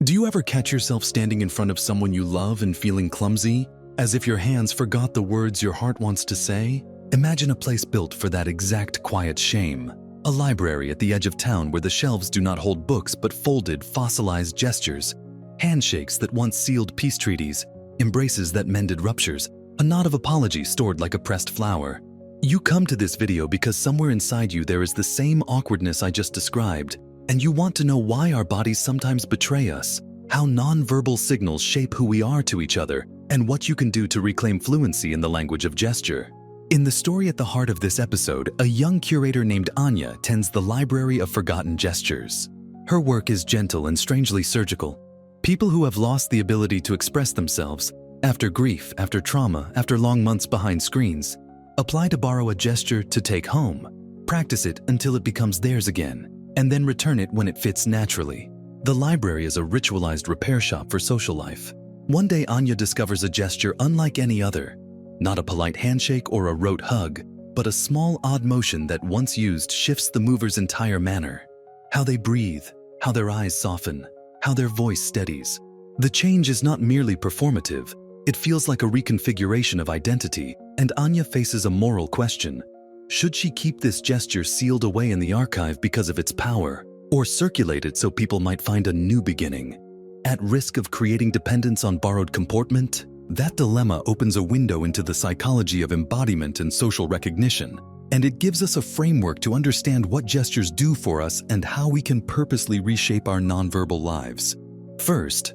Do you ever catch yourself standing in front of someone you love and feeling clumsy, as if your hands forgot the words your heart wants to say? Imagine a place built for that exact quiet shame. A library at the edge of town where the shelves do not hold books but folded, fossilized gestures. Handshakes that once sealed peace treaties, embraces that mended ruptures, a nod of apology stored like a pressed flower. You come to this video because somewhere inside you there is the same awkwardness I just described, and you want to know why our bodies sometimes betray us, how nonverbal signals shape who we are to each other, and what you can do to reclaim fluency in the language of gesture. In the story at the heart of this episode, a young curator named Anya tends the Library of Forgotten Gestures. Her work is gentle and strangely surgical. People who have lost the ability to express themselves, after grief, after trauma, after long months behind screens, apply to borrow a gesture to take home, practice it until it becomes theirs again, and then return it when it fits naturally. The library is a ritualized repair shop for social life. One day Anya discovers a gesture unlike any other. Not a polite handshake or a rote hug, but a small odd motion that once used shifts the mover's entire manner. How they breathe, how their eyes soften, how their voice steadies. The change is not merely performative, it feels like a reconfiguration of identity, and Anya faces a moral question. Should she keep this gesture sealed away in the archive because of its power, or circulate it so people might find a new beginning? At risk of creating dependence on borrowed comportment, that dilemma opens a window into the psychology of embodiment and social recognition, and it gives us a framework to understand what gestures do for us and how we can purposely reshape our nonverbal lives. First,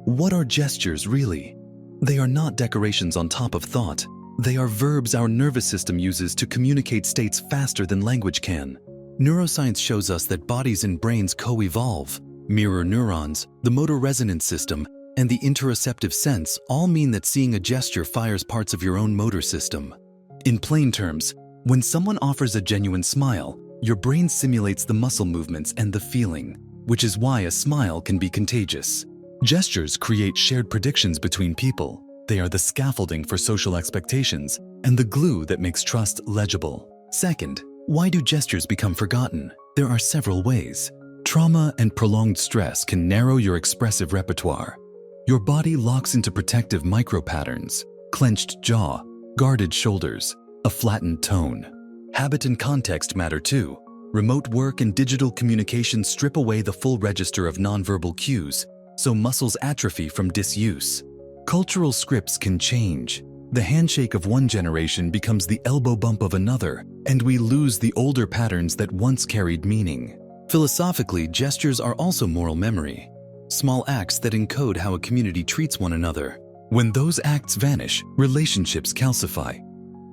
what are gestures really? They are not decorations on top of thought. They are verbs our nervous system uses to communicate states faster than language can. Neuroscience shows us that bodies and brains co-evolve. Mirror neurons, the motor resonance system, and the interoceptive sense all mean that seeing a gesture fires parts of your own motor system. In plain terms, when someone offers a genuine smile, your brain simulates the muscle movements and the feeling, which is why a smile can be contagious. Gestures create shared predictions between people. They are the scaffolding for social expectations and the glue that makes trust legible. Second, why do gestures become forgotten? There are several ways. Trauma and prolonged stress can narrow your expressive repertoire. Your body locks into protective micro-patterns, clenched jaw, guarded shoulders, a flattened tone. Habit and context matter too. Remote work and digital communication strip away the full register of nonverbal cues, so muscles atrophy from disuse. Cultural scripts can change. The handshake of one generation becomes the elbow bump of another, and we lose the older patterns that once carried meaning. Philosophically, gestures are also moral memory. Small acts that encode how a community treats one another. When those acts vanish, relationships calcify.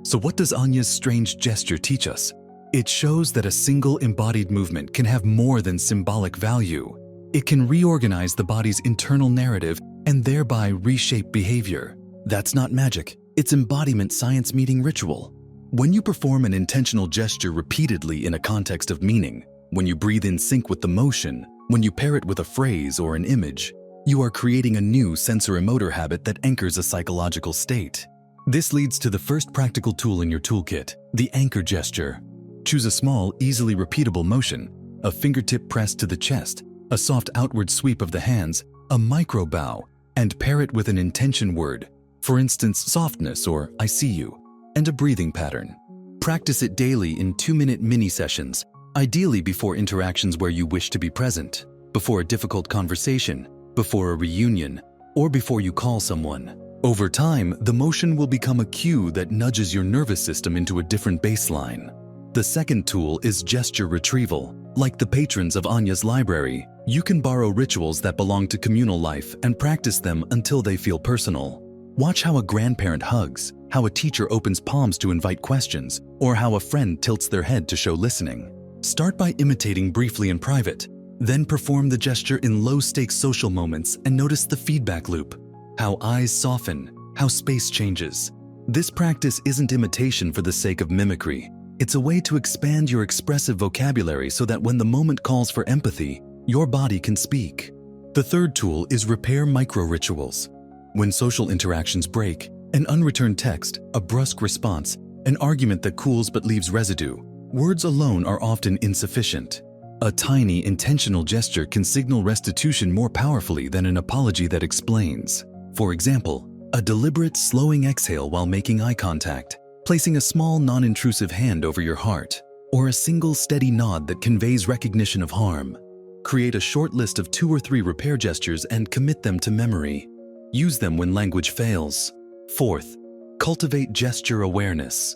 So what does Anya's strange gesture teach us? It shows that a single embodied movement can have more than symbolic value. It can reorganize the body's internal narrative and thereby reshape behavior. That's not magic, it's embodiment science meeting ritual. When you perform an intentional gesture repeatedly in a context of meaning, when you breathe in sync with the motion, when you pair it with a phrase or an image, you are creating a new sensorimotor habit that anchors a psychological state. This leads to the first practical tool in your toolkit, the anchor gesture. Choose a small, easily repeatable motion, a fingertip press to the chest, a soft outward sweep of the hands, a micro bow, and pair it with an intention word, for instance, softness or I see you, and a breathing pattern. Practice it daily in 2-minute mini sessions, ideally before interactions where you wish to be present, before a difficult conversation, before a reunion, or before you call someone. Over time, the motion will become a cue that nudges your nervous system into a different baseline. The second tool is gesture retrieval. Like the patrons of Anya's library, you can borrow rituals that belong to communal life and practice them until they feel personal. Watch how a grandparent hugs, how a teacher opens palms to invite questions, or how a friend tilts their head to show listening. Start by imitating briefly in private, then perform the gesture in low-stakes social moments and notice the feedback loop. How eyes soften, how space changes. This practice isn't imitation for the sake of mimicry. It's a way to expand your expressive vocabulary so that when the moment calls for empathy, your body can speak. The third tool is repair micro-rituals. When social interactions break, an unreturned text, a brusque response, an argument that cools but leaves residue, words alone are often insufficient. A tiny, intentional gesture can signal restitution more powerfully than an apology that explains. For example, a deliberate slowing exhale while making eye contact, placing a small non-intrusive hand over your heart, or a single steady nod that conveys recognition of harm. Create a short list of 2 or 3 repair gestures and commit them to memory. Use them when language fails. Fourth, cultivate gesture awareness.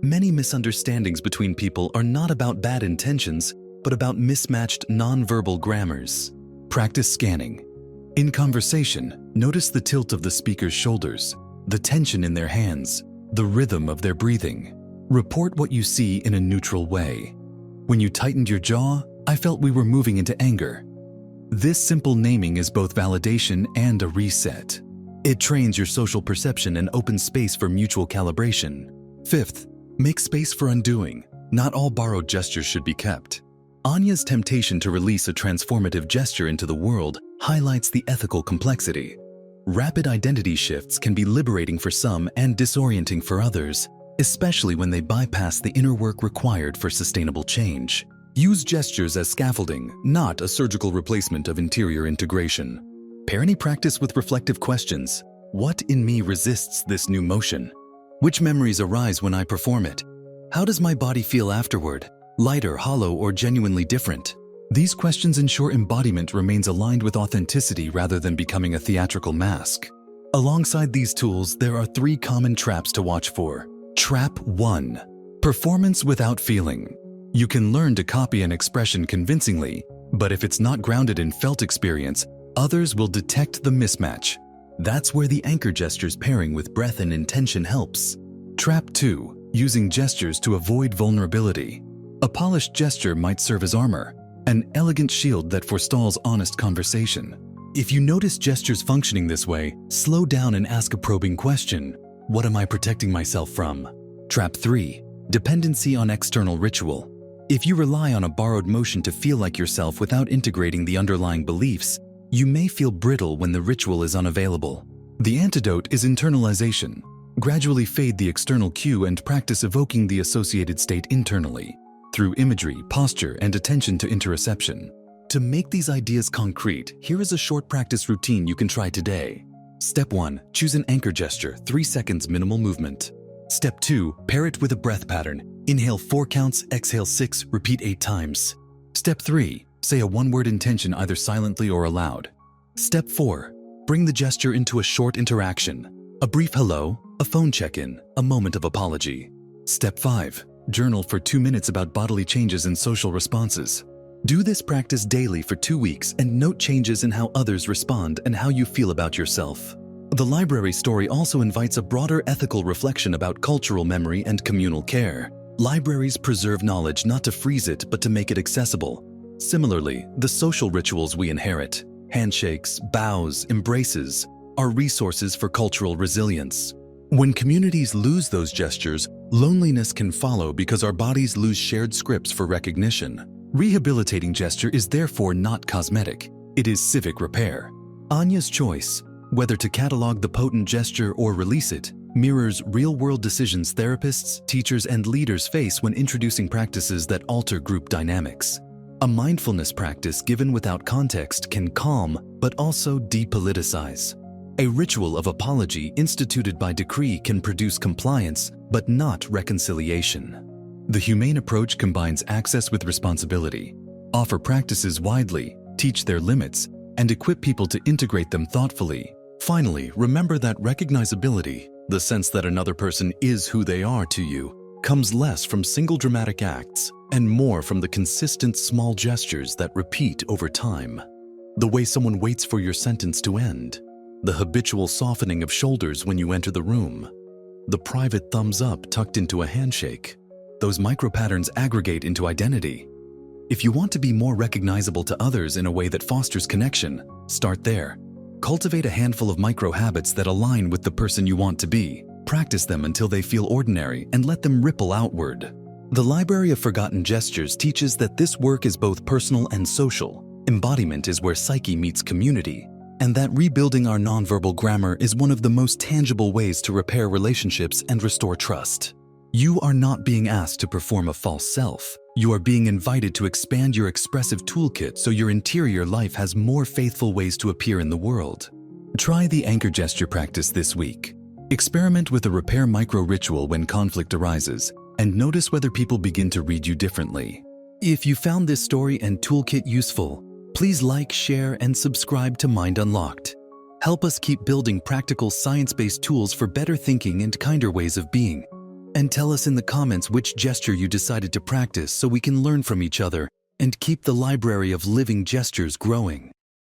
Many misunderstandings between people are not about bad intentions, but about mismatched nonverbal grammars. Practice scanning. In conversation, notice the tilt of the speaker's shoulders, the tension in their hands, the rhythm of their breathing. Report what you see in a neutral way. When you tightened your jaw, I felt we were moving into anger. This simple naming is both validation and a reset. It trains your social perception and opens space for mutual calibration. Fifth, make space for undoing. Not all borrowed gestures should be kept. Anya's temptation to release a transformative gesture into the world highlights the ethical complexity. Rapid identity shifts can be liberating for some and disorienting for others, especially when they bypass the inner work required for sustainable change. Use gestures as scaffolding, not a surgical replacement of interior integration. Pair any practice with reflective questions. What in me resists this new motion? Which memories arise when I perform it? How does my body feel afterward? Lighter, hollow, or genuinely different? These questions ensure embodiment remains aligned with authenticity rather than becoming a theatrical mask. Alongside these tools, there are 3 common traps to watch for. Trap 1. Performance without feeling. You can learn to copy an expression convincingly, but if it's not grounded in felt experience, others will detect the mismatch. That's where the anchor gestures pairing with breath and intention helps. Trap 2. Using gestures to avoid vulnerability. A polished gesture might serve as armor, an elegant shield that forestalls honest conversation. If you notice gestures functioning this way, slow down and ask a probing question. What am I protecting myself from? Trap 3. Dependency on external ritual. If you rely on a borrowed motion to feel like yourself without integrating the underlying beliefs, you may feel brittle when the ritual is unavailable. The antidote is internalization. Gradually fade the external cue and practice evoking the associated state internally, through imagery, posture, and attention to interoception. To make these ideas concrete, here is a short practice routine you can try today. Step 1. Choose an anchor gesture, 3 seconds minimal movement. Step 2. Pair it with a breath pattern. Inhale 4 counts, exhale 6, repeat 8 times. Step 3. Say a one-word intention either silently or aloud. Step 4. Bring the gesture into a short interaction. A brief hello, a phone check-in, a moment of apology. Step 5. Journal for 2 minutes about bodily changes and social responses. Do this practice daily for 2 weeks and note changes in how others respond and how you feel about yourself. The library story also invites a broader ethical reflection about cultural memory and communal care. Libraries preserve knowledge not to freeze it, but to make it accessible. Similarly, the social rituals we inherit, handshakes, bows, embraces, are resources for cultural resilience. When communities lose those gestures, loneliness can follow because our bodies lose shared scripts for recognition. Rehabilitating gesture is therefore not cosmetic. It is civic repair. Anya's choice, whether to catalog the potent gesture or release it, mirrors real-world decisions therapists, teachers, and leaders face when introducing practices that alter group dynamics. A mindfulness practice given without context can calm, but also depoliticize. A ritual of apology instituted by decree can produce compliance, but not reconciliation. The humane approach combines access with responsibility, offer practices widely, teach their limits, and equip people to integrate them thoughtfully. Finally, remember that recognizability, the sense that another person is who they are to you, comes less from single dramatic acts and more from the consistent small gestures that repeat over time. The way someone waits for your sentence to end, the habitual softening of shoulders when you enter the room, the private thumbs up tucked into a handshake. Those micro-patterns aggregate into identity. If you want to be more recognizable to others in a way that fosters connection, start there. Cultivate a handful of micro-habits that align with the person you want to be. Practice them until they feel ordinary and let them ripple outward. The Library of Forgotten Gestures teaches that this work is both personal and social. Embodiment is where psyche meets community, and that rebuilding our nonverbal grammar is one of the most tangible ways to repair relationships and restore trust. You are not being asked to perform a false self. You are being invited to expand your expressive toolkit so your interior life has more faithful ways to appear in the world. Try the anchor gesture practice this week. Experiment with a repair micro-ritual when conflict arises, and notice whether people begin to read you differently. If you found this story and toolkit useful, please like, share, and subscribe to Mind Unlocked. Help us keep building practical science-based tools for better thinking and kinder ways of being. And tell us in the comments which gesture you decided to practice so we can learn from each other and keep the library of living gestures growing.